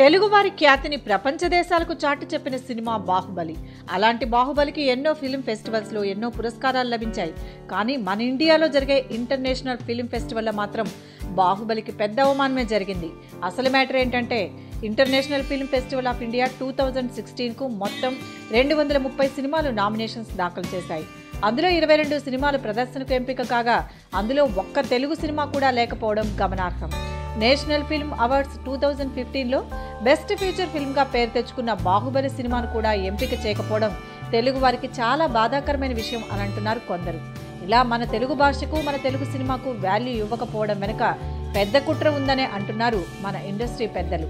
తెలుగు వారి ఖ్యాతిని ప్రపంచ దేశాలకు చాటి చెప్పిన సినిమా బాహుబలి. అలాంటి బాహుబలికి ఎన్నో ఫిల్మ్ ఫెస్టివల్స్ లో ఎన్నో పురస్కారాలు లభించాయి. కానీ మన ఇండియాలో జరిగే ఇంటర్నేషనల్ ఫిల్మ్ ఫెస్టివల్ లో మాత్రం బాహుబలికి పెద్ద అవమానమే జరిగింది. అసలు మ్యాటర్ ఏంటంటే international film festival of India 2016కు మొత్తం 230 సినిమాలు నామినేషన్స్ దాఖలు చేశాయి. అందులో 22 సినిమాలు ప్రదర్శనకు ఎంపిక కాగా అందులో ఒక్క తెలుగు సినిమా కూడా లేకపోవడం గమనార్హం. నేషనల్ ఫిల్మ్ అవార్డ్స్ 2015లో బెస్ట్ ఫీచర్ ఫిల్మ్గా పేరు తెచ్చుకున్న బాహుబలి సినిమాను కూడా ఎంపిక చేయకపోవడం తెలుగు వారికి చాలా బాధాకరమైన విషయం అని అంటున్నారు కొందరు. ఇలా మన తెలుగు భాషకు మన తెలుగు సినిమాకు వాల్యూ ఇవ్వకపోవడం వెనుక పెద్ద కుట్ర ఉందనే అంటున్నారు మన ఇండస్ట్రీ పెద్దలు.